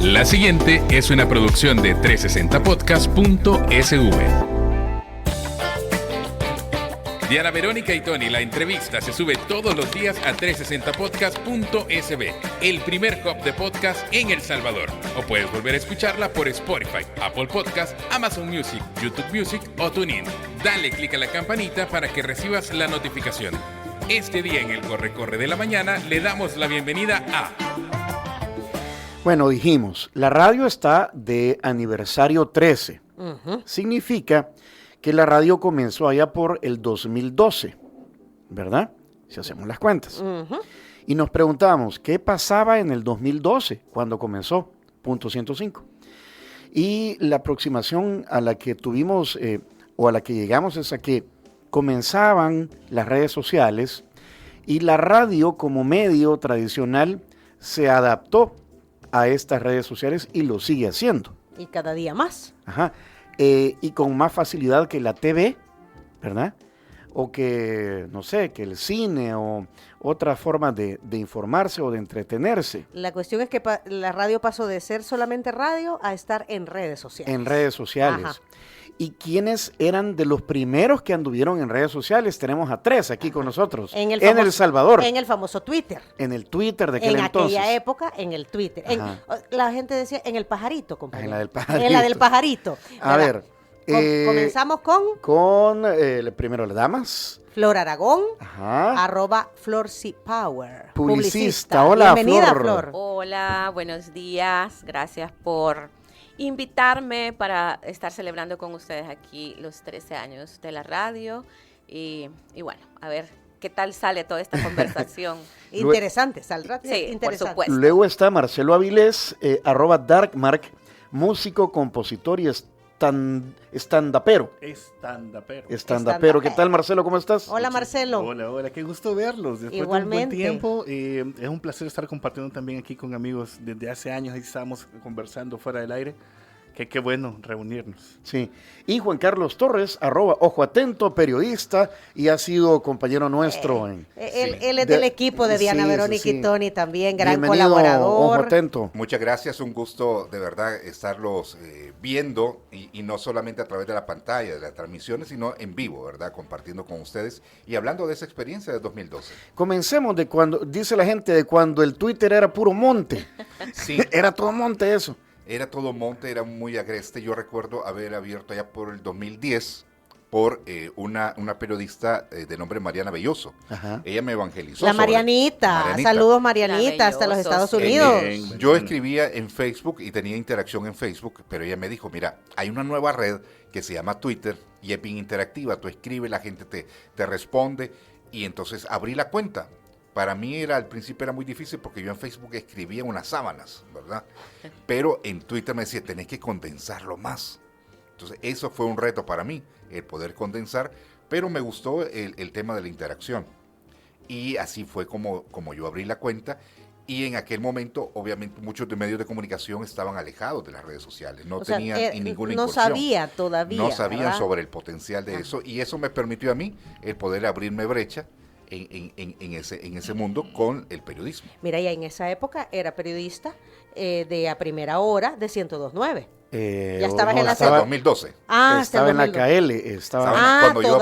La siguiente es una producción de 360podcast.sv. Diana Verónica y Tony, la entrevista se sube todos los días a 360podcast.sv, el primer hub de podcast en El Salvador. O puedes volver a escucharla por Spotify, Apple Podcast, Amazon Music, YouTube Music o TuneIn. Dale clic a la campanita para que recibas la notificación. Este día en el Corre de la Mañana le damos la bienvenida a... Bueno, dijimos, la radio está de aniversario 13. Significa que la radio comenzó allá por el 2012, ¿verdad? Si hacemos las cuentas. Y nos preguntábamos, ¿qué pasaba en el 2012 cuando comenzó? Punto 105. Y la aproximación a la que tuvimos o a la que llegamos es a que comenzaban las redes sociales y la radio como medio tradicional se adaptó a estas redes sociales y lo sigue haciendo. Y cada día más. Ajá. Y con más facilidad que la TV, ¿verdad? O que, no sé, que el cine o otras formas de informarse o de entretenerse. La cuestión es que la radio pasó de ser solamente radio a estar en redes sociales. En redes sociales. Ajá. ¿Y quiénes eran de los primeros que anduvieron en redes sociales? Tenemos a 3 aquí con nosotros. En El Salvador. En el famoso Twitter. En el Twitter de aquel entonces. En aquella época, en el Twitter. La gente decía, en el pajarito, compañero. En la del pajarito. En la del pajarito. A ver. Comenzamos con... Con, primero las damas. Flor Aragón, Ajá. @FlorCPower. Publicista. Hola, bienvenida, Flor. Hola, buenos días. Gracias por invitarme para estar celebrando con ustedes aquí los 13 años de la radio. Y bueno, a ver qué tal sale toda esta conversación. Interesante, saldrá. Sí, interesante. por supuesto. Luego está Marcelo Avilés, @Darkmark, músico, compositor y estandapero. Estandapero. ¿Qué tal, Marcelo? ¿Cómo estás? Hola, Marcelo. Hola, qué gusto verlos. Después Igualmente. de un buen tiempo, es un placer estar compartiendo también aquí con amigos desde hace años. Ahí estábamos conversando fuera del aire. Qué bueno reunirnos. Sí. Y Juan Carlos Torres, @Ojo Atento, periodista y ha sido compañero nuestro. Él es del equipo de Diana Verónica y Tony también, gran Bienvenido, colaborador. Ojo Atento. Muchas gracias, un gusto de verdad estarlos viendo y no solamente a través de la pantalla, de las transmisiones, sino en vivo, ¿verdad? Compartiendo con ustedes y hablando de esa experiencia de 2012. Comencemos de cuando, dice la gente, de cuando el Twitter era puro monte. Sí. Era todo monte eso. Era todo monte, era muy agreste. Yo recuerdo haber abierto allá por el 2010 por una periodista de nombre Mariana Belloso. Ajá. Ella me evangelizó. La Marianita. Saludos, Marianita, hasta los Estados Unidos. Yo escribía en Facebook y tenía interacción en Facebook, pero ella me dijo, mira, hay una nueva red que se llama Twitter y es bien interactiva. Tú escribes, la gente te responde y entonces abrí la cuenta. Para mí al principio era muy difícil porque yo en Facebook escribía unas sábanas, ¿verdad? Pero en Twitter me decía, tenés que condensarlo más. Entonces eso fue un reto para mí, el poder condensar, pero me gustó el tema de la interacción. Y así fue como yo abrí la cuenta. Y en aquel momento, obviamente, muchos de medios de comunicación estaban alejados de las redes sociales. No tenían ninguna incursión. No sabía todavía. No sabían, ¿verdad?, sobre el potencial de Ajá. eso. Y eso me permitió a mí el poder abrirme brecha en ese mundo con el periodismo. Mira, ya en esa época era periodista de A Primera Hora de 102.9. Ya estabas en la hasta 2012. Estaba en la KL. Cuando yo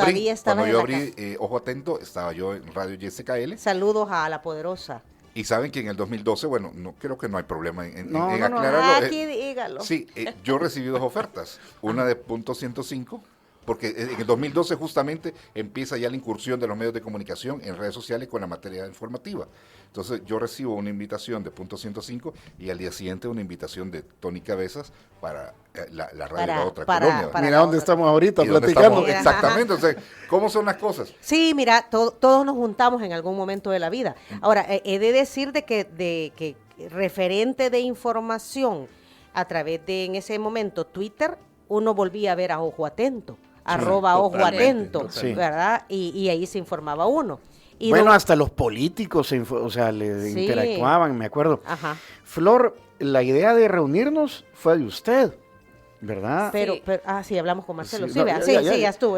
abrí Ojo Atento, estaba yo en Radio YSKL. Saludos a La Poderosa. Y saben que en el 2012, bueno, no creo que no hay problema en No, aclararlo. Aquí dígalo. Sí, yo recibí 2 ofertas, una de punto 105, porque en el 2012 justamente empieza ya la incursión de los medios de comunicación en redes sociales con la materia informativa. Entonces yo recibo una invitación de punto 105 y al día siguiente una invitación de Tony Cabezas para la radio de la otra colonia. Mira dónde estamos ahorita platicando. Exactamente, entonces, ¿cómo son las cosas? Sí, mira, todos nos juntamos en algún momento de la vida. Ahora, he de decir de que referente de información a través de, en ese momento, Twitter, uno volvía a ver a Ojo Atento, @Ojo Atento, ¿verdad? Y ahí se informaba uno. Y bueno, hasta los políticos interactuaban, me acuerdo. Ajá. Flor, la idea de reunirnos fue de usted, ¿verdad? Pero sí, hablamos con Marcelo. Sí, Sí, no, ya estuvo.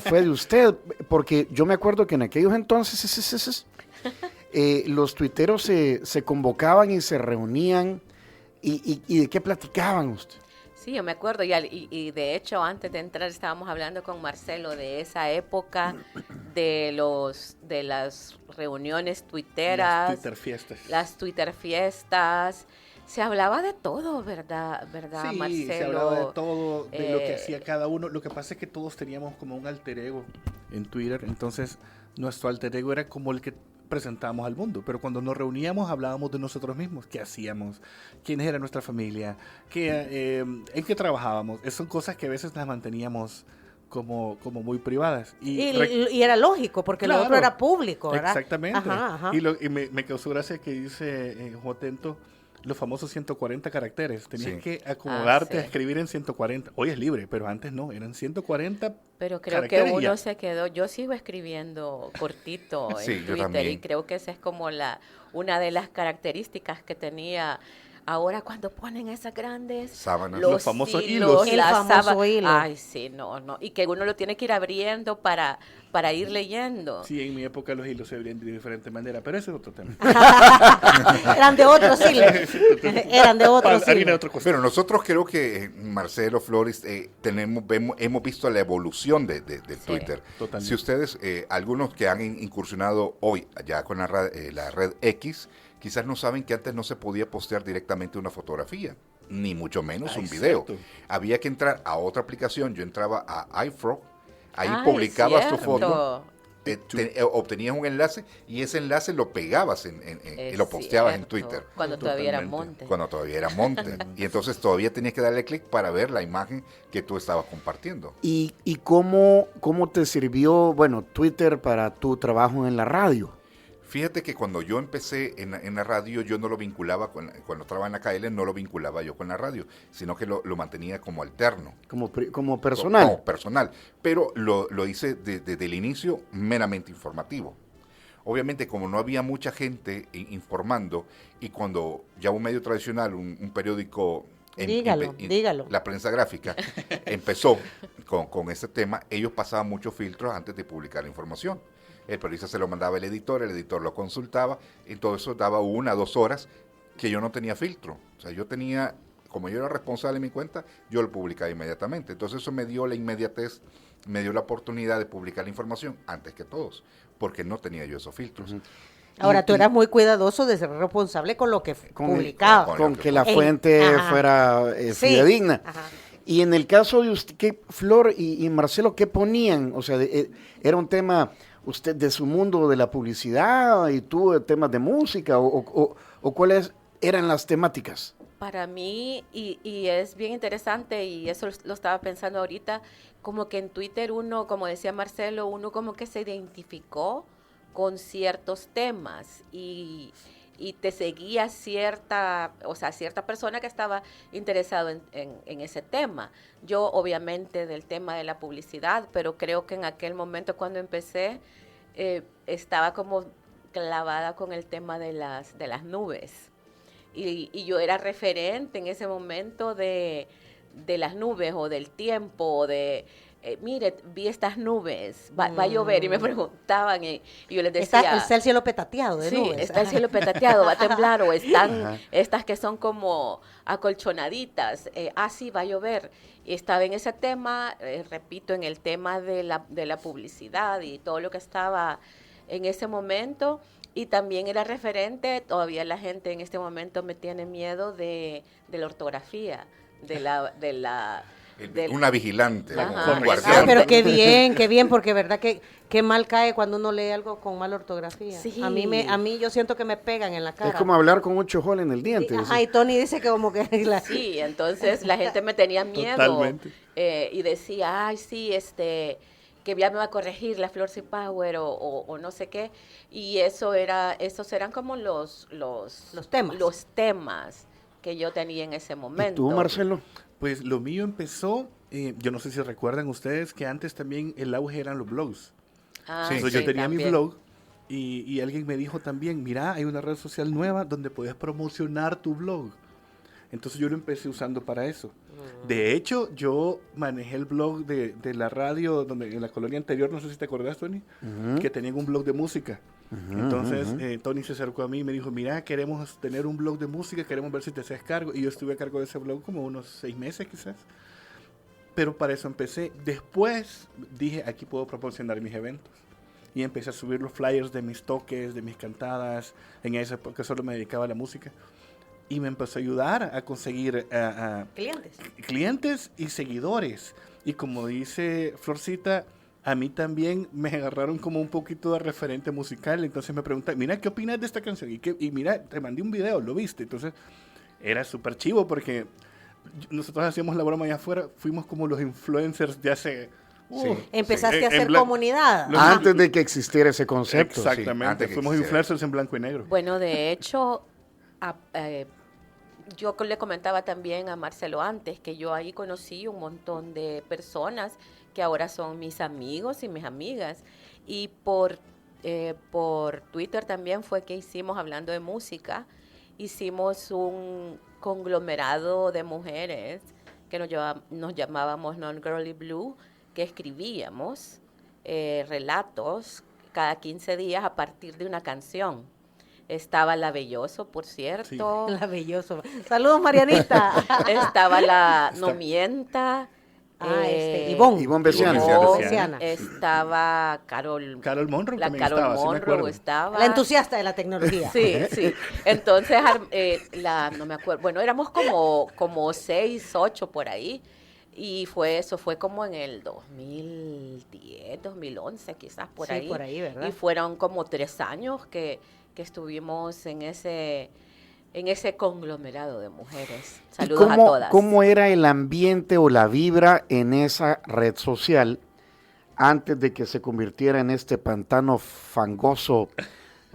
Fue de usted, porque yo me acuerdo que en aquellos entonces los tuiteros se convocaban y se reunían ¿Y de qué platicaban usted? Sí, yo me acuerdo, y de hecho antes de entrar estábamos hablando con Marcelo de esa época de las reuniones tuiteras, las Twitter fiestas. Se hablaba de todo, ¿verdad, Sí, Marcelo? se hablaba de todo, de lo que hacía cada uno. Lo que pasa es que todos teníamos como un alter ego en Twitter, entonces nuestro alter ego era como el que presentábamos al mundo, pero cuando nos reuníamos hablábamos de nosotros mismos, qué hacíamos, quiénes era nuestra familia, en qué trabajábamos. Esas son cosas que a veces las manteníamos como muy privadas. Y era lógico, porque Claro, lo otro era público, ¿verdad? Exactamente. Ajá. Y me causó gracia que dice Jotento, los famosos 140 caracteres. Tenías Sí. que acomodarte a sí. escribir en 140. Hoy es libre, pero antes no, eran 140 Pero creo que caracteres y uno ya. se quedó, yo sigo escribiendo cortito Sí, en yo Twitter también. y creo que esa es como una de las características que tenía. Ahora cuando ponen esas grandes Sábanas. Los famosos hilos. El las famoso hilo. Ay, sí, no. Y que uno lo tiene que ir abriendo para ir leyendo. Sí, en mi época los hilos se abrían de diferente manera, pero ese es otro tema. Eran de otros hilos. Eran de otros Harina de hilos. otra cosa. Pero nosotros creo que, Marcelo, Flores, hemos visto la evolución del Twitter. totalmente. Si ustedes, algunos que han incursionado hoy ya con la red X, quizás no saben que antes no se podía postear directamente una fotografía, ni mucho menos un video. cierto. Había que entrar a otra aplicación. Yo entraba a iFrog, ahí Ay, publicabas tu cierto. foto, obtenías un enlace y ese enlace lo pegabas y lo posteabas en cierto. Twitter. Cuando todavía era Totalmente. monte. Cuando todavía era monte. Y entonces todavía tenías que darle clic para ver la imagen que tú estabas compartiendo. ¿Y cómo te sirvió, bueno, Twitter para tu trabajo en la radio? Fíjate que cuando yo empecé en la radio, yo no lo vinculaba, cuando trabajaba en la KL, no lo vinculaba yo con la radio, sino que lo mantenía como alterno. Como personal. Como personal. Pero lo hice desde el inicio meramente informativo. Obviamente, como no había mucha gente informando, y cuando ya un medio tradicional, un periódico... Dígalo. La prensa gráfica empezó con este tema, ellos pasaban muchos filtros antes de publicar la información. El periodista se lo mandaba al editor, el editor lo consultaba, y todo eso daba 1 a 2 horas que yo no tenía filtro. O sea, como yo era responsable de mi cuenta, yo lo publicaba inmediatamente. Entonces eso me dio la inmediatez, me dio la oportunidad de publicar la información antes que todos, porque no tenía yo esos filtros. Ahora, tú eras muy cuidadoso de ser responsable con lo que publicaba. Con que la Ey, fuente ajá. fuera Sí. fidedigna. Ajá. Y en el caso de usted, Flor y Marcelo, ¿qué ponían? O sea, ¿era un tema usted de su mundo de la publicidad y tú de temas de música? ¿O cuáles eran las temáticas? Para mí, y es bien interesante, y eso lo estaba pensando ahorita, como que en Twitter uno, como decía Marcelo, uno como que se identificó con ciertos temas y te seguía cierta persona que estaba interesado en ese tema. Yo obviamente del tema de la publicidad, pero creo que en aquel momento cuando empecé estaba como clavada con el tema de las nubes. Y yo era referente en ese momento de las nubes o del tiempo o de... mire, vi estas nubes, va a llover, y me preguntaban, y yo les decía... Está el cielo petateado de sí, nubes. está el cielo petateado, va a temblar, o están Ajá. estas que son como acolchonaditas, sí, va a llover. Y estaba en ese tema, repito, en el tema de la publicidad y todo lo que estaba en ese momento, y también era referente, todavía la gente en este momento me tiene miedo de la ortografía, Una vigilante, Ajá. un guardián. Ah, pero qué bien, porque verdad que qué mal cae cuando uno lee algo con mala ortografía. Sí. A mí yo siento que me pegan en la cara. Es como hablar con un chojol en el diente. Ajá, y Tony dice que como que... Sí, entonces la gente me tenía miedo. Totalmente. Y decía, ay, sí, que ya me va a corregir la Florsy Power o no sé qué. Y esos eran como los temas. Los temas que yo tenía en ese momento. ¿Y tú, Marcelo? Pues lo mío empezó, yo no sé si recuerdan ustedes que antes también el auge eran los blogs. Ah, Sí, Entonces yo tenía mi también. blog y alguien me dijo también, mira, hay una red social nueva donde puedes promocionar tu blog. Entonces yo lo empecé usando para eso. De hecho, yo manejé el blog de la radio donde en la colonia anterior, no sé si te acordás, Tony, que tenían un blog de música. Entonces Tony se acercó a mí y me dijo, mira, queremos tener un blog de música, queremos ver si te haces cargo. Y yo estuve a cargo de ese blog como unos 6 meses quizás. Pero para eso empecé. Después dije, aquí puedo proporcionar mis eventos. Y empecé a subir los flyers de mis toques, de mis cantadas. En esa época solo me dedicaba a la música. Y me empezó a ayudar a conseguir clientes y seguidores. Y como dice Florcita, a mí también me agarraron como un poquito de referente musical. Entonces me preguntan, mira, ¿qué opinas de esta canción? Y mira, te mandé un video, ¿lo viste? Entonces era súper chivo porque nosotros hacíamos la broma allá afuera. Fuimos como los influencers de hace... Empezaste a hacer comunidad. Antes de que existiera ese concepto. Exactamente, fuimos influencers en blanco y negro. Bueno, de hecho, yo le comentaba también a Marcelo antes que yo ahí conocí un montón de personas que ahora son mis amigos y mis amigas. Y por Twitter también fue que hicimos, hablando de música, hicimos un conglomerado de mujeres que nos llamábamos Non-Girly Blue, que escribíamos relatos cada 15 días a partir de una canción. Estaba La Belloso, por cierto. Sí. La Belloso. Saludos, Marianita. Estaba la No Mienta. Ivonne Besiana. Estaba Carol Monroe. La Carol Monroe estaba. La entusiasta de la tecnología. Sí. Entonces, no me acuerdo. Bueno, éramos como 6, 8 por ahí. Y eso fue como en el 2010, 2011, quizás por ahí. Sí, por ahí, ¿verdad? Y fueron como 3 años que estuvimos en ese conglomerado de mujeres. Saludos a todas. ¿Cómo era el ambiente o la vibra en esa red social antes de que se convirtiera en este pantano fangoso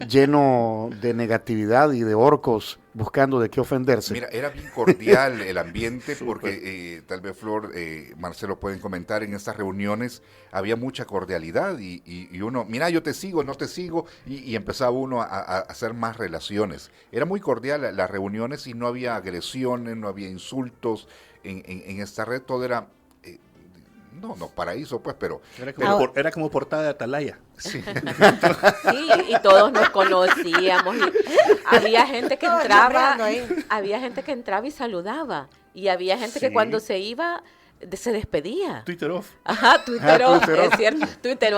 lleno de negatividad y de orcos buscando de qué ofenderse? Mira, era bien cordial el ambiente porque tal vez Flor, Marcelo pueden comentar, en estas reuniones había mucha cordialidad y uno, mira, yo te sigo, no te sigo, y empezaba uno a hacer más relaciones. Era muy cordial las reuniones y no había agresiones, no había insultos en esta red, todo era... No, paraíso, pues, pero... Era como portada de Atalaya. Sí. Sí, y todos nos conocíamos. Y había gente que entraba y saludaba. Y había gente que cuando se iba, se despedía. Twitter off. Ajá, Twitter off, es cierto. Twitter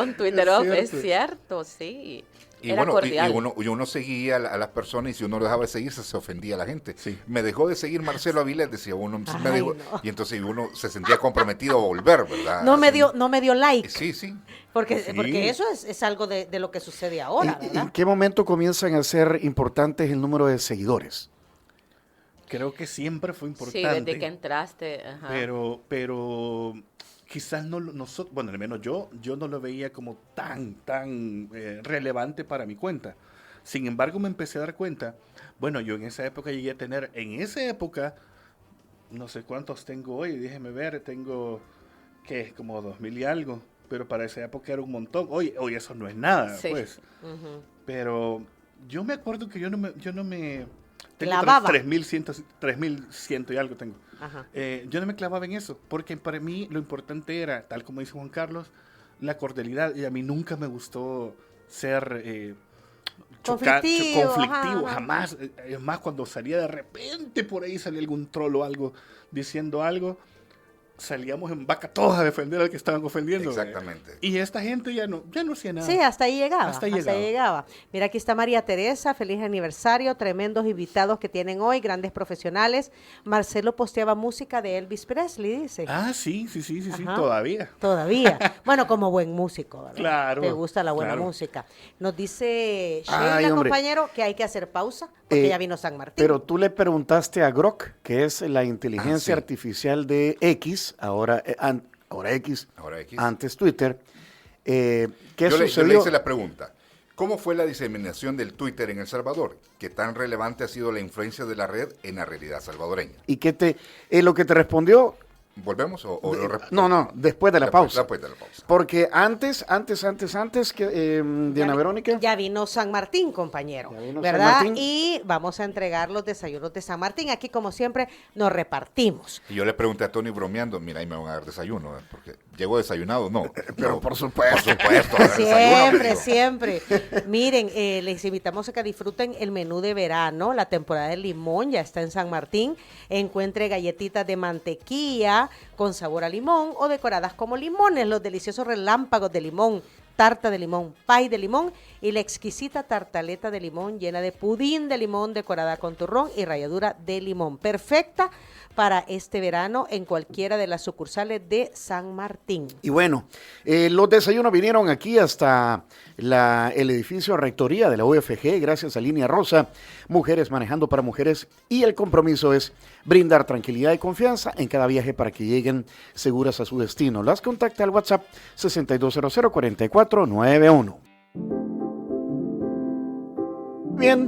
off, es cierto, sí. Y era bueno, cordial. y uno seguía a las personas y si uno lo dejaba de seguir, se ofendía a la gente. Sí. Me dejó de seguir Marcelo Avilés, decía uno. Me dejó, no. Y entonces uno se sentía comprometido a volver, ¿verdad? No me dio like. Sí. Porque eso es algo de lo que sucede ahora, ¿verdad? ¿En qué momento comienzan a ser importantes el número de seguidores? Creo que siempre fue importante. Sí, desde que entraste. Ajá. Pero quizás nosotros, bueno, al menos yo no lo veía como tan relevante para mi cuenta. Sin embargo, me empecé a dar cuenta, bueno, yo en esa época llegué a tener, no sé cuántos tengo hoy, déjeme ver, tengo, como 2,000 y algo, pero para esa época era un montón. Hoy eso no es nada, sí. Pues. Uh-huh. Pero yo me acuerdo que yo no me tengo clavaba. 3,100 y algo tengo. Ajá. Yo no me clavaba en eso, porque para mí lo importante era, tal como dice Juan Carlos, la cordialidad. Y a mí nunca me gustó ser conflictivo, ajá. Jamás. Es más, cuando salía de repente por ahí, salía algún troll o algo diciendo algo, salíamos en vaca todos a defender al que estaban ofendiendo. Exactamente. Y esta gente ya no hacía nada. Sí, hasta ahí llegaba. Hasta ahí llegaba. Mira, aquí está María Teresa, feliz aniversario, tremendos invitados que tienen hoy, grandes profesionales. Marcelo posteaba música de Elvis Presley, dice. Ah, sí, Ajá. Todavía. Bueno, como buen músico, ¿verdad? Claro. Te gusta la buena claro. música. Nos dice Sheila, hombre. compañero, que hay que hacer pausa porque ya vino San Martín. Pero tú le preguntaste a Grok, que es la inteligencia sí. artificial de X, ahora X, antes Twitter, ¿qué Yo sucedió? le hice la pregunta, ¿cómo fue la diseminación del Twitter en El Salvador? ¿Qué tan relevante ha sido la influencia de la red en la realidad salvadoreña? Y lo que te respondió ¿Volvemos o No, después de la pausa. Después de la pausa. Porque antes que Diana Verónica. Ya vino San Martín, compañero, Ya vino ¿verdad? San Martín. Y vamos a entregar los desayunos de San Martín. Aquí, como siempre, nos repartimos. Y yo le pregunté a Tony bromeando, mira, ahí me van a dar desayuno, porque llego desayunado, no. Pero No, por supuesto. Por supuesto. desayuno, Siempre. Miren, les invitamos a que disfruten el menú de verano. La temporada del limón ya está en San Martín. Encuentre galletitas de mantequilla con sabor a limón o decoradas como limones, los deliciosos relámpagos de limón, tarta de limón, pay de limón y la exquisita tartaleta de limón llena de pudín de limón decorada con turrón y ralladura de limón. Perfecta para este verano en cualquiera de las sucursales de San Martín. Y bueno, los desayunos vinieron aquí hasta el edificio Rectoría de la UFG, gracias a Línea Rosa, Mujeres Manejando para Mujeres, y el compromiso es brindar tranquilidad y confianza en cada viaje para que lleguen seguras a su destino. Las contacta al WhatsApp 6200-4491.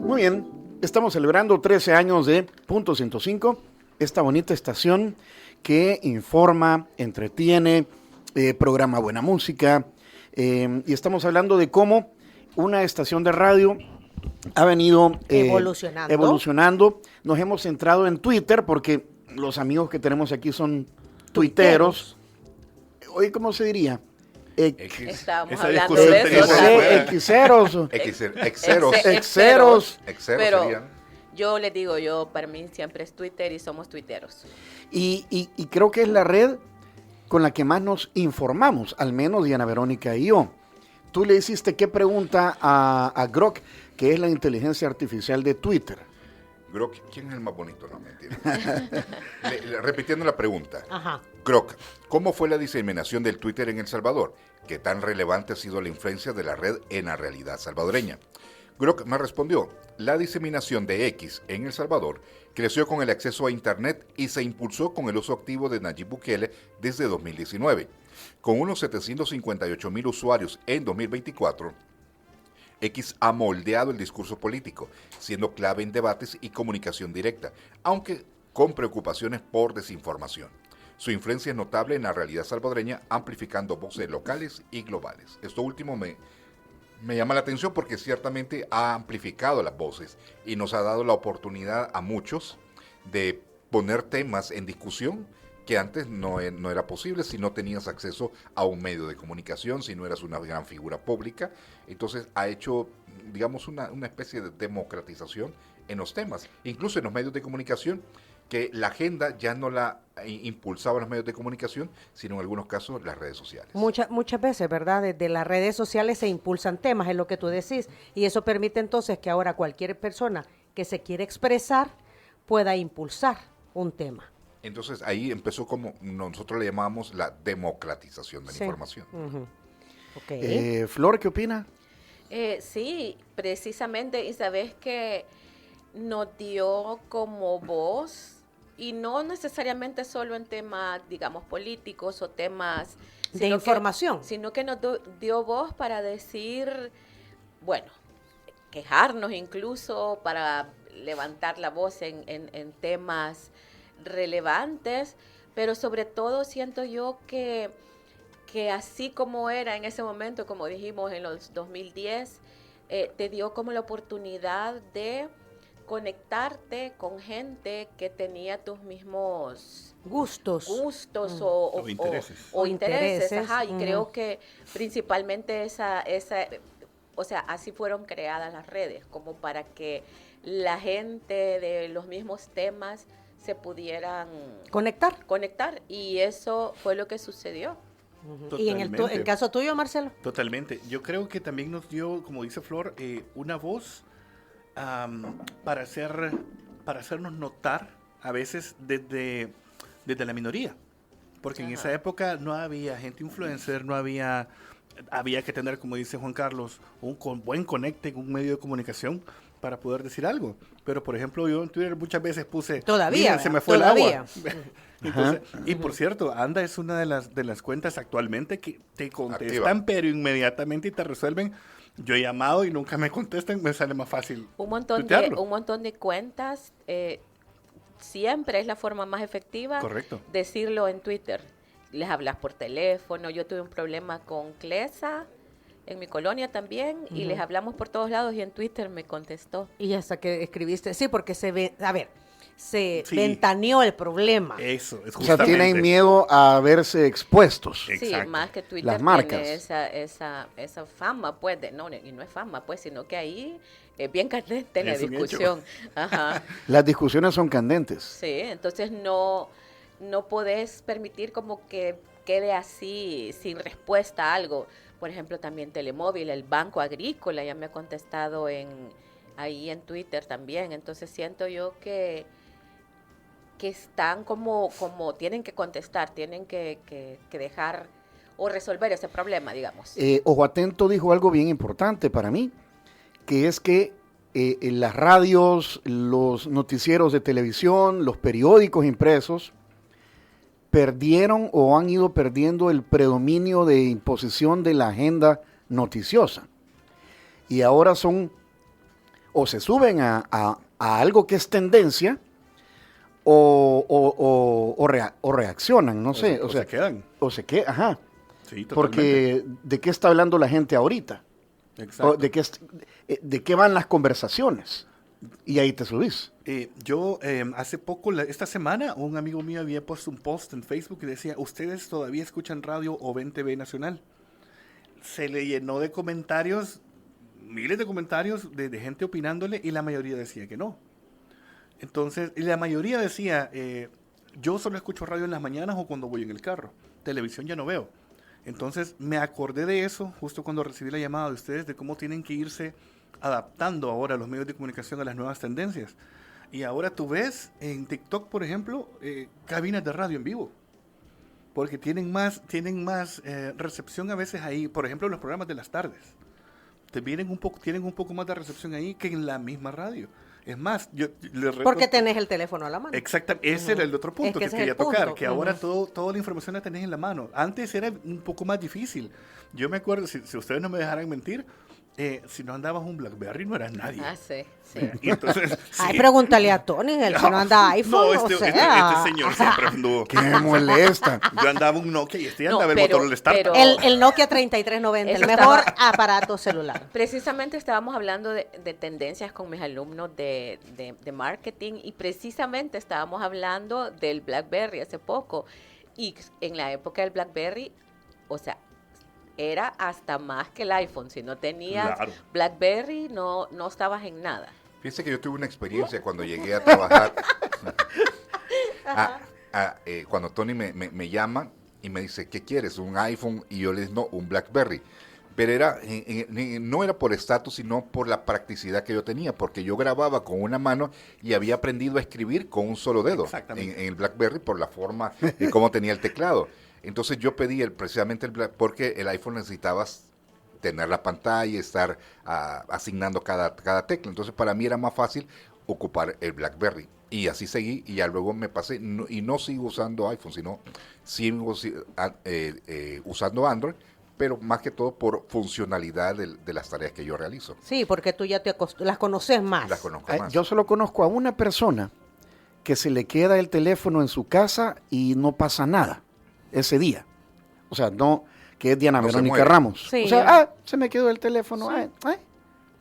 Muy bien. Estamos celebrando 13 años de Punto 105, esta bonita estación que informa, entretiene, programa buena música, y estamos hablando de cómo una estación de radio ha venido evolucionando. Nos hemos centrado en Twitter porque los amigos que tenemos aquí son tuiteros. Hoy, ¿cómo se diría? Estábamos esa hablando discusión de eso. Exeros. Pero serían. yo les digo, para mí siempre es Twitter y somos tuiteros. Y creo que es la red con la que más nos informamos, al menos Diana Verónica y yo. Tú le hiciste qué pregunta a Grok, que es la inteligencia artificial de Twitter. Grok, ¿quién es el más bonito? No, mentira. Repitiendo la pregunta. Ajá. Grok, ¿cómo fue la diseminación del Twitter en El Salvador? ¿Qué tan relevante ha sido la influencia de la red en la realidad salvadoreña? Grok me respondió, la diseminación de X en El Salvador creció con el acceso a Internet y se impulsó con el uso activo de Nayib Bukele desde 2019. Con unos 758,000 usuarios en 2024, X ha moldeado el discurso político, siendo clave en debates y comunicación directa, aunque con preocupaciones por desinformación. Su influencia es notable en la realidad salvadoreña, amplificando voces locales y globales. Esto último me llama la atención porque ciertamente ha amplificado las voces y nos ha dado la oportunidad a muchos de poner temas en discusión que antes no era posible si no tenías acceso a un medio de comunicación, si no eras una gran figura pública. Entonces ha hecho, digamos, una especie de democratización en los temas, incluso en los medios de comunicación, que la agenda ya no la impulsaban los medios de comunicación, sino en algunos casos las redes sociales. Muchas veces, ¿verdad? Desde las redes sociales se impulsan temas, es lo que tú decís, y eso permite entonces que ahora cualquier persona que se quiere expresar pueda impulsar un tema. Entonces ahí empezó como nosotros le llamamos la democratización de la información. Uh-huh. Okay. Flor, ¿qué opina? Sí, precisamente, y sabes que nos dio como voz, y no necesariamente solo en temas, digamos, políticos o temas de información, sino que nos dio voz para decir, bueno, quejarnos incluso, para levantar la voz en temas relevantes, pero sobre todo siento yo que así como era en ese momento, como dijimos en los 2010, te dio como la oportunidad de conectarte con gente que tenía tus mismos gustos o intereses. Ajá, y creo que principalmente o sea, así fueron creadas las redes, como para que la gente de los mismos temas se pudieran conectar, y eso fue lo que sucedió. Uh-huh. ¿Y en el caso tuyo, Marcelo? Totalmente. Yo creo que también nos dio, como dice Flor, una voz para hacernos notar a veces desde la minoría. Porque en esa época no había gente influencer, había que tener, como dice Juan Carlos, un buen conecte en un medio de comunicación para poder decir algo. Pero, por ejemplo, yo en Twitter muchas veces puse... Todavía. Se me fue el agua. Entonces, y por cierto, Anda es una de las cuentas actualmente que te contestan, activa, pero inmediatamente y te resuelven. Yo he llamado y nunca me contestan, me sale más fácil un montón de cuentas siempre es la forma más efectiva. Correcto. Decirlo en Twitter. Les hablas por teléfono. Yo tuve un problema con Clesa en mi colonia también y les hablamos por todos lados y en Twitter me contestó. Y hasta que escribiste, sí, porque se Sí. ventaneó el problema. Eso, es O sea, justamente. tienen miedo a verse expuestos. Sí, Exacto. más que Twitter Las marcas. tiene esa fama, pues, y no es fama, pues, sino que ahí es bien candente la Es un discusión. Ajá. Las discusiones son candentes. Sí, entonces no podés permitir como que quede así sin respuesta a algo. Por ejemplo, también Telemóvil, el Banco Agrícola ya me ha contestado ahí en Twitter también. Entonces siento yo que están como tienen que contestar, tienen que dejar o resolver ese problema, digamos. Ojo Atento dijo algo bien importante para mí, que es que en las radios, los noticieros de televisión, los periódicos impresos, perdieron o han ido perdiendo el predominio de imposición de la agenda noticiosa. Y ahora o se suben a algo que es tendencia, o reaccionan, no sé. O se quedan. O se quedan, ajá. Sí, totalmente. Porque, ¿de qué está hablando la gente ahorita? Exacto. O ¿De qué van las conversaciones? Y ahí te subís. Yo hace poco, esta semana, un amigo mío había puesto un post en Facebook y decía, ¿ustedes todavía escuchan radio o ven TV Nacional? Se le llenó de comentarios, miles de comentarios de gente opinándole y la mayoría decía que no. Entonces, y la mayoría decía, yo solo escucho radio en las mañanas o cuando voy en el carro. Televisión ya no veo. Entonces, me acordé de eso justo cuando recibí la llamada de ustedes, de cómo tienen que irse adaptando ahora los medios de comunicación a las nuevas tendencias. Y ahora tú ves en TikTok, por ejemplo, cabinas de radio en vivo. Porque tienen más recepción a veces ahí. Por ejemplo, en los programas de las tardes. Tienen un poco más de recepción ahí que en la misma radio. Es más, yo les Porque tenés el teléfono a la mano. Exactamente, ese era el otro punto Es que que ese es quería el punto. tocar, que ahora toda la información la tenés en la mano. Antes era un poco más difícil. Yo me acuerdo, si ustedes no me dejaran mentir, si no andabas un BlackBerry no eras nadie. Ah, sí. Y entonces, Ay, sí. pregúntale a Tony, él si no anda iPhone, No, o sea. este señor siempre anduvo. ¿Qué me molesta? Yo andaba un Nokia y este No, andaba el pero- Motorola Start. pero- El Nokia 3390, el Eso mejor estaba- aparato celular. Precisamente estábamos hablando de tendencias con mis alumnos de marketing y precisamente estábamos hablando del BlackBerry hace poco. Y en la época del BlackBerry, o sea, era hasta más que el iPhone. Si no tenías Claro. BlackBerry, no estabas en nada. Fíjense que yo tuve una experiencia cuando llegué a trabajar. Cuando Tony me llama y me dice, ¿qué quieres? ¿Un iPhone? Y yo le digo, no, un BlackBerry. Pero no era por estatus, sino por la practicidad que yo tenía, porque yo grababa con una mano y había aprendido a escribir con un solo dedo Exactamente. en el BlackBerry por la forma de cómo tenía el teclado. Entonces yo pedí precisamente porque el iPhone necesitabas tener la pantalla y estar asignando cada tecla. Entonces para mí era más fácil ocupar el BlackBerry. Y así seguí y ya luego me pasé, y no sigo usando iPhone, sino sigo usando Android, pero más que todo por funcionalidad de las tareas que yo realizo. Sí, porque tú ya las conoces más. Las conozco más. Yo solo conozco a una persona que se le queda el teléfono en su casa y no pasa nada ese día. O sea, no, que es Diana No se Verónica mueve. Ramos. Sí. O sea, se me quedó el teléfono.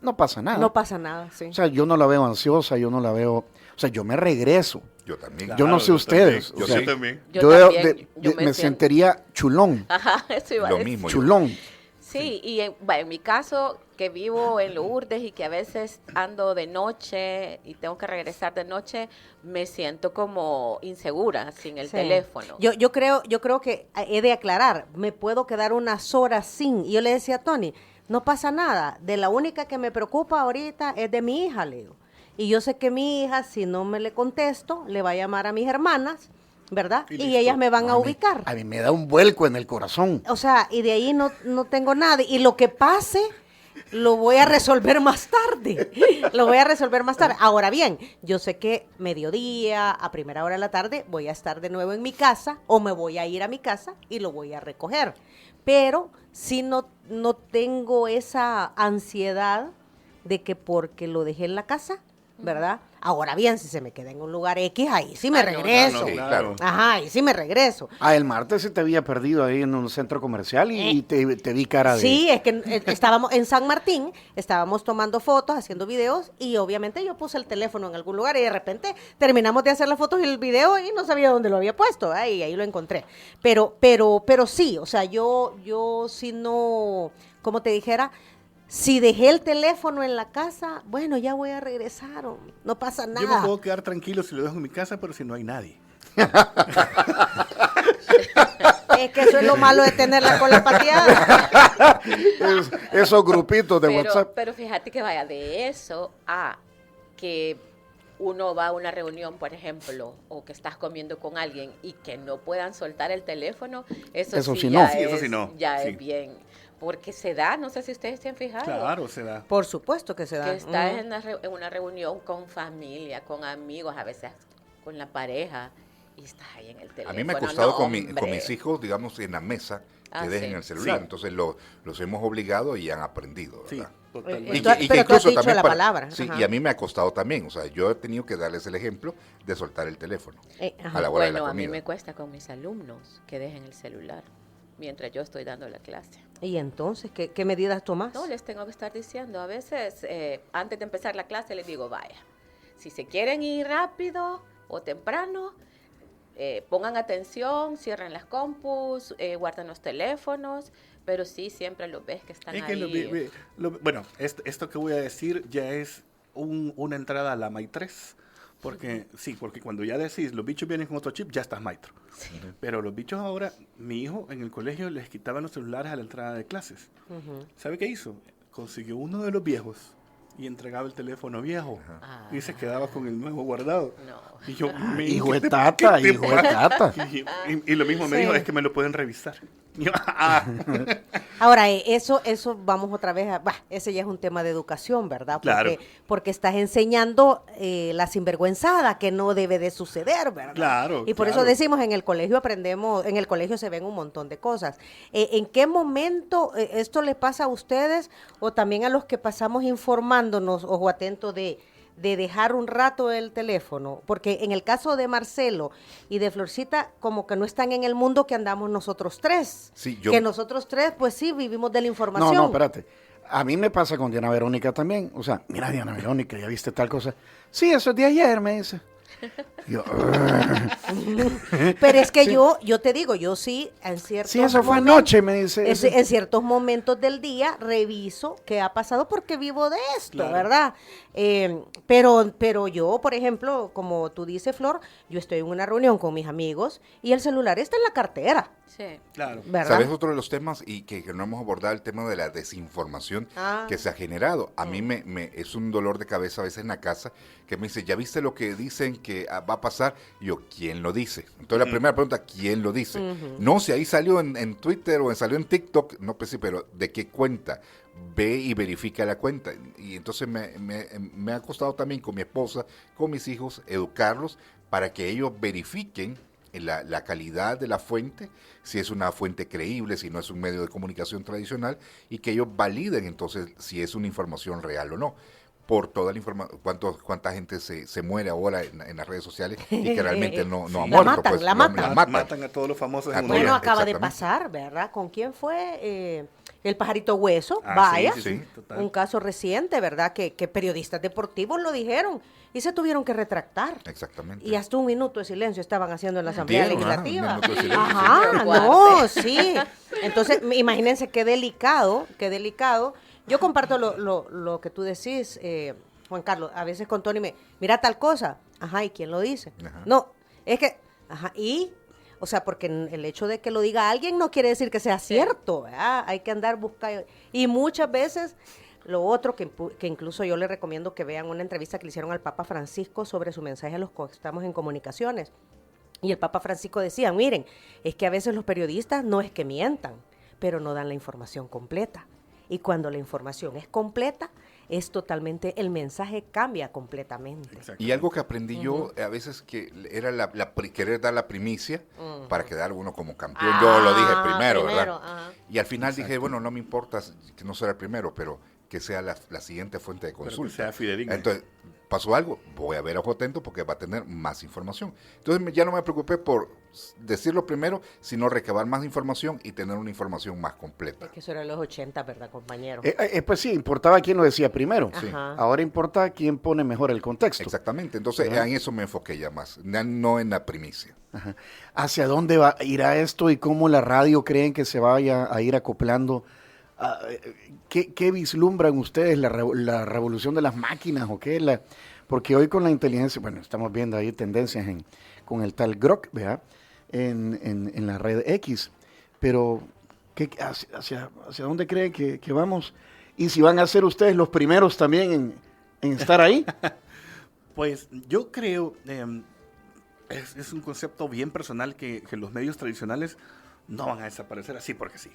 No pasa nada. No pasa nada, sí. O sea, yo no la veo ansiosa, yo no la veo... O sea, yo me regreso. Yo también. Yo no sé ustedes. Yo o sea, sí. también. Yo también, yo me siento- sentiría chulón. Ajá, eso iba a Lo decir. mismo. Chulón. Sí, y en mi caso, que vivo en Lourdes y que a veces ando de noche y tengo que regresar de noche, me siento como insegura sin el Sí. teléfono. Yo creo que he de aclarar, me puedo quedar unas horas sin. Y yo le decía a Tony, no pasa nada, de la única que me preocupa ahorita es de mi hija, le digo. Y yo sé que mi hija, si no me le contesto, le va a llamar a mis hermanas, ¿verdad? Y Y listo. ellas me van a ubicar. A mí me da un vuelco en el corazón. O sea, y de ahí no tengo nada. Y lo que pase, lo voy a resolver más tarde. Lo voy a resolver más tarde. Ahora bien, yo sé que mediodía, a primera hora de la tarde, voy a estar de nuevo en mi casa o me voy a ir a mi casa y lo voy a recoger. Pero si no tengo esa ansiedad de que porque lo dejé en la casa, ¿verdad? Ahora bien, si se me queda en un lugar X, ahí sí me regreso. Sí, claro. Ajá, ahí sí me regreso. El martes se te había perdido ahí en un centro comercial y te vi cara de... Sí, es que estábamos en San Martín, estábamos tomando fotos, haciendo videos y obviamente yo puse el teléfono en algún lugar y de repente terminamos de hacer las fotos y el video y no sabía dónde lo había puesto, ahí lo encontré. Pero sí, o sea, yo si no, como te dijera, si dejé el teléfono en la casa, bueno, ya voy a regresar, no pasa nada. Yo me puedo quedar tranquilo si lo dejo en mi casa, pero si no hay nadie. Es que eso es lo malo de tener la cola pateada. Esos grupitos de WhatsApp. Pero fíjate que vaya de eso a que uno va a una reunión, por ejemplo, o que estás comiendo con alguien y que no puedan soltar el teléfono, eso sí no. ya Sí, es, eso sí no. ya Sí. es bien. Porque se da, no sé si ustedes se han fijado. Claro, se da. Por supuesto que se da. Que estás en una reunión con familia, con amigos, a veces con la pareja, y estás ahí en el teléfono. A mí me ha costado No, con hombre. mis hijos, digamos, en la mesa, que dejen sí. el celular. Sí. Entonces los hemos obligado y han aprendido, Sí, ¿verdad? totalmente. Pero tú has dicho la palabra. Sí, Ajá. y a mí me ha costado también. O sea, yo he tenido que darles el ejemplo de soltar el teléfono a la hora de la Bueno, a comida. mí me cuesta con mis alumnos que dejen el celular mientras yo estoy dando la clase. ¿Y entonces qué medidas tomas? No, les tengo que estar diciendo. A veces, antes de empezar la clase, les digo, vaya, si se quieren ir rápido o temprano, pongan atención, cierren las compus, guarden los teléfonos, pero sí, siempre los ves que están Es que ahí. bueno, esto que voy a decir ya es una entrada a la May 3. Porque cuando ya decís los bichos vienen con otro chip, ya estás maestro. Sí. Pero los bichos ahora, mi hijo en el colegio les quitaban los celulares a la entrada de clases. ¿Sabe qué hizo? Consiguió uno de los viejos y entregaba el teléfono viejo. Ah. Y se quedaba con el nuevo guardado. No. Y yo, Hijo de ¿qué tata, te hijo de pasa? tata. Y lo mismo me Sí. dijo, es que me lo pueden revisar. Y yo, Ahora, eso vamos otra vez ese ya es un tema de educación, ¿verdad? Claro. Porque estás enseñando la sinvergüenzada que no debe de suceder, ¿verdad? Claro, Y por claro. eso decimos, en el colegio aprendemos, en el colegio se ven un montón de cosas. ¿En qué momento esto le pasa a ustedes o también a los que pasamos informándonos, ojo atento, de dejar un rato el teléfono? Porque en el caso de Marcelo y de Florcita, como que no están en el mundo que andamos nosotros tres. Sí, Que nosotros tres, pues sí, vivimos de la información. No, espérate. A mí me pasa con Diana Verónica también. O sea, mira, Diana Verónica, ¿ya viste tal cosa? Sí, eso es de ayer, me dice. Yo, Pero es que yo te digo, yo sí, en ciertos sí, eso fue momentos- anoche, me dice. En ciertos momentos del día reviso qué ha pasado porque vivo de esto, Claro. ¿verdad? Pero yo, por ejemplo, como tú dices, Flor, yo estoy en una reunión con mis amigos y el celular está en la cartera, Sí. claro. ¿verdad? ¿Sabes otro de los temas y que no hemos abordado, el tema de la desinformación que se ha generado? A mí me es un dolor de cabeza a veces en la casa que me dice, ¿ya viste lo que dicen que va a pasar? Y yo, ¿quién lo dice? Entonces la primera pregunta, ¿quién lo dice? No, si ahí salió en Twitter o salió en TikTok, no, pues sí, pero ¿de qué cuenta? Ve y verifica la cuenta. Y entonces me ha costado también con mi esposa, con mis hijos, educarlos para que ellos verifiquen la calidad de la fuente, si es una fuente creíble, si no es un medio de comunicación tradicional, y que ellos validen entonces si es una información real o no. Por toda la información, cuánta gente se muere ahora en las redes sociales y que realmente no ha La muerto. matan, pues, la matan. Matan a todos los famosos. A en un todos. Bueno, día. acaba de Exactamente. pasar, ¿verdad? ¿Con quién fue? El pajarito hueso, Ah, vaya. sí, total. Un caso reciente, ¿verdad? Que periodistas deportivos lo dijeron y se tuvieron que retractar. Exactamente. Y hasta un minuto de silencio estaban haciendo en la Asamblea Dieron, ajá, Legislativa. un minuto de silencio, Ajá, sí. no, sí. Entonces, imagínense qué delicado, qué delicado. Yo comparto lo que tú decís, Juan Carlos. A veces con Tony mira tal cosa. Ajá, ¿y quién lo dice? Ajá. No, es que, ajá, o sea, porque el hecho de que lo diga alguien no quiere decir que sea cierto, ¿verdad? Hay que andar buscando. Y muchas veces, lo otro que incluso yo le recomiendo que vean una entrevista que le hicieron al Papa Francisco sobre su mensaje a los que estamos en comunicaciones. Y el Papa Francisco decía, miren, es que a veces los periodistas no es que mientan, pero no dan la información completa. Y cuando la información es completa, es totalmente, el mensaje cambia completamente. Exacto. Y algo que aprendí yo, a veces que era querer dar la primicia para quedar uno como campeón. Yo lo dije primero, ¿verdad? Ajá. Y al final dije, bueno, no me importa que no sea el primero, pero que sea la siguiente fuente de Pero consulta. que sea fidedigna. Entonces, pasó algo, voy a ver a Ojo Atento porque va a tener más información. Entonces ya no me preocupé por decirlo primero, sino recabar más información y tener una información más completa. Es que eso era los 80, ¿verdad, compañero? Pues sí, importaba quién lo decía primero. Sí. Ajá. Ahora importa quién pone mejor el contexto. Exactamente, entonces ¿verdad? en eso me enfoqué ya más, ya no en la primicia. Ajá. ¿Hacia dónde irá esto y cómo la radio creen que se vaya a ir acoplando? ¿Qué vislumbran ustedes? ¿La revolución de las máquinas o qué? Porque hoy con la inteligencia, bueno, estamos viendo ahí tendencias con el tal Grok, ¿verdad? En la red X, pero hacia dónde creen que vamos? ¿Y si van a ser ustedes los primeros también en estar ahí? Pues yo creo, es un concepto bien personal que los medios tradicionales no van a desaparecer así porque sí.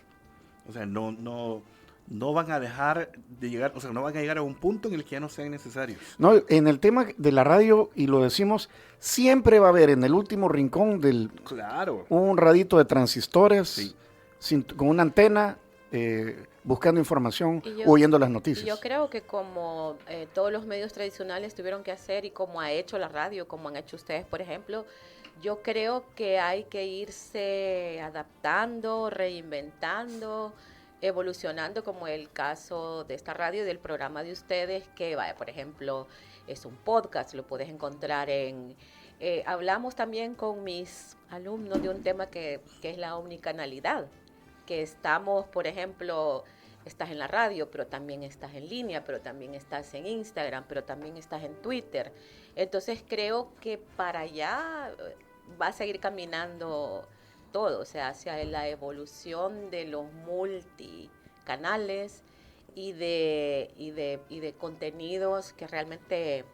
O sea, no van a dejar de llegar, o sea, no van a llegar a un punto en el que ya no sean necesarios. No, en el tema de la radio, y lo decimos, siempre va a haber en el último rincón Claro. un radito de transistores Sí. con una antena buscando información, Y yo- oyendo las Y noticias. yo creo que como todos los medios tradicionales tuvieron que hacer y como ha hecho la radio, como han hecho ustedes, por ejemplo, yo creo que hay que irse adaptando, reinventando, evolucionando, como el caso de esta radio y del programa de ustedes, que vaya, por ejemplo, es un podcast, lo puedes encontrar hablamos también con mis alumnos de un tema que es la omnicanalidad, que estamos, por ejemplo, estás en la radio, pero también estás en línea, pero también estás en Instagram, pero también estás en Twitter. Entonces creo que para allá va a seguir caminando todo, o sea, hacia la evolución de los multicanales y de contenidos que realmente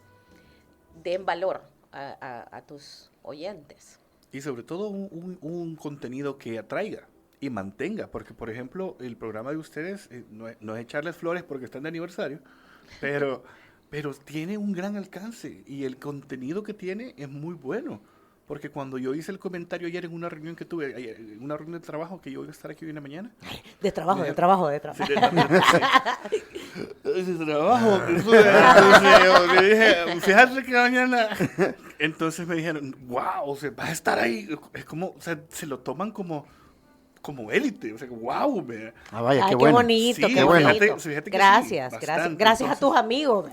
den valor a tus oyentes. Y sobre todo un contenido que atraiga y mantenga, porque por ejemplo el programa de ustedes no es echarles flores porque están de aniversario, pero tiene un gran alcance y el contenido que tiene es muy bueno. Porque cuando yo hice el comentario ayer en una reunión que tuve, en una reunión de trabajo, que yo iba a estar aquí hoy en la mañana. De trabajo. Sí, de trabajo. Le dije, fíjate que mañana. Entonces me dijeron, wow, vas a estar ahí. Es como, o sea, se lo toman como élite. O sea, wow. Vaya, Ay, qué qué bueno. bonito, Sí, qué bueno. bonito. Fíjate que Gracias, sí, gracias. bastante. Gracias a Entonces- tus amigos.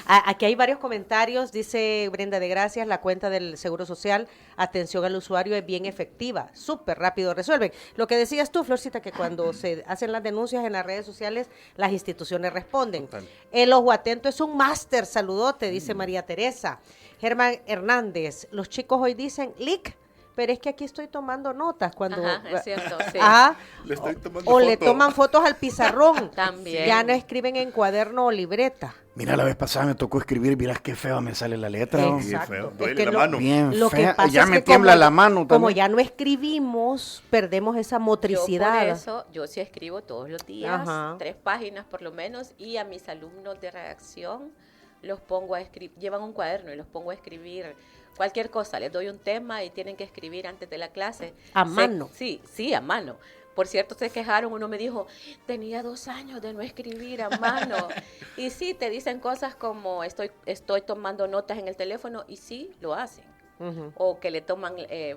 Aquí hay varios comentarios. Dice Brenda de Gracias, la cuenta del Seguro Social, atención al usuario es bien efectiva, súper rápido resuelven. Lo que decías tú, Florcita, que cuando se hacen las denuncias en las redes sociales, las instituciones responden. Total. El Ojo Atento es un máster, saludote, dice María Teresa. Germán Hernández, los chicos hoy dicen lic, pero es que aquí estoy tomando notas cuando... Ajá, es cierto, sí. Ah, Le estoy tomando o le foto. toman fotos al pizarrón. También. Ya no escriben en cuaderno o libreta. Mira, la vez pasada me tocó escribir, miras qué fea me sale la letra. ¿no? Sí, Exacto. feo. Es Duele que la lo- mano. Bien Lo que fea. pasa Ya es me que tiembla como- la mano Como también. ya no escribimos, perdemos esa Yo motricidad. por eso, yo sí escribo todos los días, Ajá. 3 páginas por lo menos, y a mis alumnos de redacción los pongo a escribir, llevan un cuaderno y los pongo a escribir cualquier cosa, les doy un tema y tienen que escribir antes de la clase. A mano. Sí, a mano. Por cierto, se quejaron, uno me dijo, tenía 2 años de no escribir a mano. Y sí, te dicen cosas como, estoy tomando notas en el teléfono, y sí, lo hacen. Ujú. O que le toman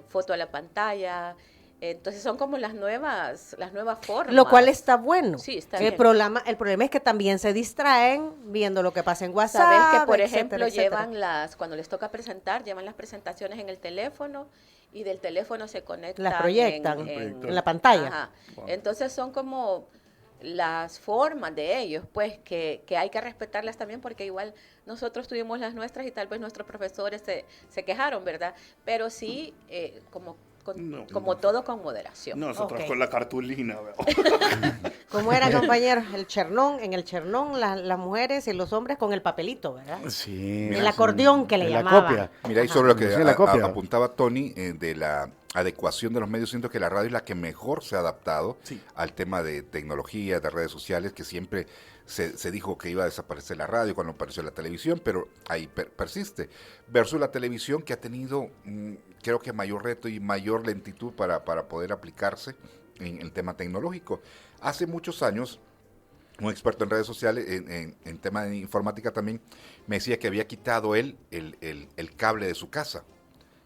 foto a la pantalla. Entonces son como las nuevas formas. Lo cual está bueno. Sí, está el bien. problema es que también se distraen viendo lo que pasa en WhatsApp. Sabes que, por etcétera, ejemplo, etcétera. cuando les toca presentar, llevan las presentaciones en el teléfono y del teléfono se conectan. Las proyectan en en la pantalla. Ajá. Wow. Entonces son como las formas de ellos, pues, que hay que respetarlas también, porque igual nosotros tuvimos las nuestras y tal vez nuestros profesores se quejaron, ¿verdad? Pero sí, como todo con moderación. Nosotros Ok. con la cartulina. ¿verdad? ¿Cómo era, compañeros? En el chernón, las mujeres y los hombres con el papelito, ¿verdad? Sí. El acordeón que le de la llamaban. copia. Mira, y Ajá. sobre lo que Sí, la copia. apuntaba Tony de la adecuación de los medios, siento que la radio es la que mejor se ha adaptado Sí. al tema de tecnología, de redes sociales, que siempre se dijo que iba a desaparecer la radio cuando apareció la televisión, pero ahí persiste. Versus la televisión, que ha tenido, creo que mayor reto y mayor lentitud para poder aplicarse en el tema tecnológico. Hace muchos años, un experto en redes sociales, en tema de informática también, me decía que había quitado él el cable de su casa,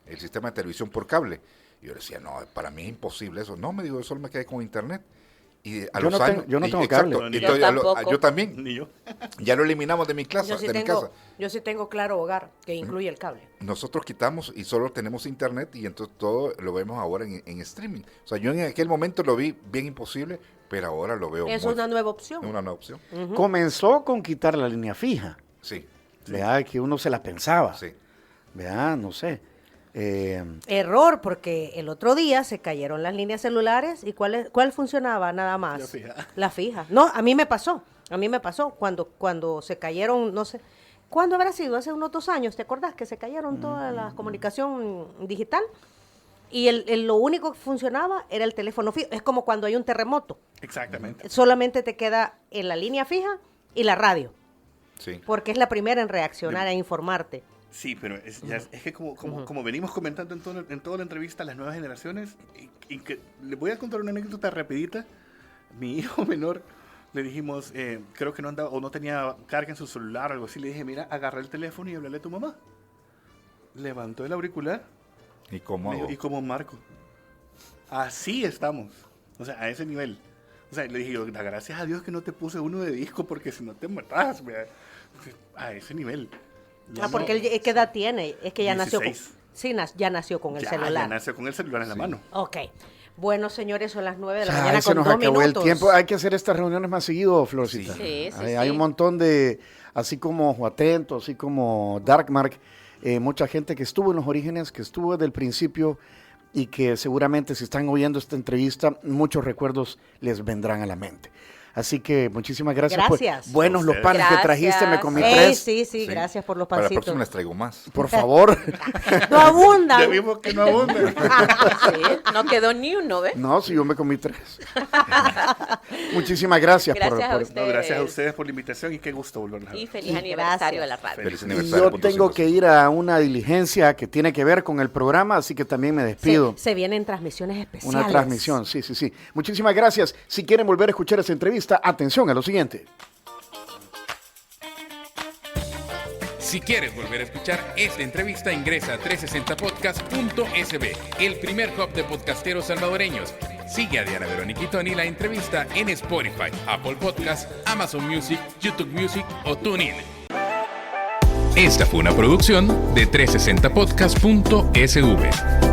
el sistema de televisión por cable. Y yo decía, no, para mí es imposible eso. No, me digo, yo solo me quedé con internet. Y a los años, yo no tengo exacto, cable. Yo tampoco. yo también. Ni yo. Ya lo eliminamos de mi casa. Yo sí tengo Claro Hogar, que incluye el cable. Nosotros quitamos y solo tenemos internet y entonces todo lo vemos ahora en streaming. O sea, yo en aquel momento lo vi bien imposible, pero ahora lo veo Es una nueva opción. una nueva opción. Comenzó con quitar la línea fija, Sí, ¿verdad? Que uno se la pensaba, sí. ¿verdad? No sé. Error, porque el otro día se cayeron las líneas celulares y ¿cuál funcionaba nada más? La fija. La fija. No, a mí me pasó cuando se cayeron, no sé, ¿cuándo habrá sido? Hace unos 2 años, ¿te acordás que se cayeron toda la comunicación digital? Y lo único que funcionaba era el teléfono fijo. Es como cuando hay un terremoto. Exactamente. Solamente te queda en la línea fija y la radio, Sí. porque es la primera en reaccionar a informarte. Sí, pero es que como venimos comentando en toda la entrevista, las nuevas generaciones, y que les voy a contar una anécdota rapidita. Mi hijo menor, le dijimos, creo que no andaba o no tenía carga en su celular o algo así, le dije, mira, agarra el teléfono y háblale a tu mamá. Levantó el auricular. ¿Y cómo Me dijo, hago? ¿y cómo marco? Así estamos, o sea, a ese nivel. O sea, le dije, da gracias a Dios que no te puse uno de disco, porque si no te matas, vea. A ese nivel. Ya Porque no- ¿qué edad tiene? Es que ya 16. ya nació con el celular. Ya nació con el celular en la mano. Ok. Bueno, señores, son las 9 de la Ay, mañana se con nos 2 acabó minutos. el tiempo. Hay que hacer estas reuniones más seguido, Florcita. Sí, sí, Hay sí. un montón de, así como Juatento, así como Darkmark, mucha gente que estuvo en los orígenes, que estuvo desde el principio y que seguramente si están oyendo esta entrevista, muchos recuerdos les vendrán a la mente. Así que muchísimas gracias. Gracias. Buenos los Ustedes. panes que trajiste, me Gracias. comí Ey, 3. sí, gracias por los Para la pancitos. próxima les traigo más. Por favor. No abundan. Ya vimos que no abunda. Sí, no quedó ni uno, ¿ves? No, si yo me comí 3. Muchísimas gracias, Gracias a por usted. No, gracias a ustedes por la invitación y qué gusto volverlos a ver. Y feliz Y aniversario gracias. de la radio. Feliz Y aniversario. yo punto tengo 5. que ir a una diligencia que tiene que ver con el programa, así que también me despido. Se vienen transmisiones especiales. Una transmisión, sí. Muchísimas gracias. Si quieren volver a escuchar esa entrevista, atención a lo siguiente. Si quieres volver a escuchar esta entrevista, ingresa a 360podcast.sb, el primer hub de podcasteros salvadoreños. Sigue a Diana Verónica y Tony la entrevista en Spotify, Apple Podcasts, Amazon Music, YouTube Music o TuneIn. Esta fue una producción de 360podcast.sv.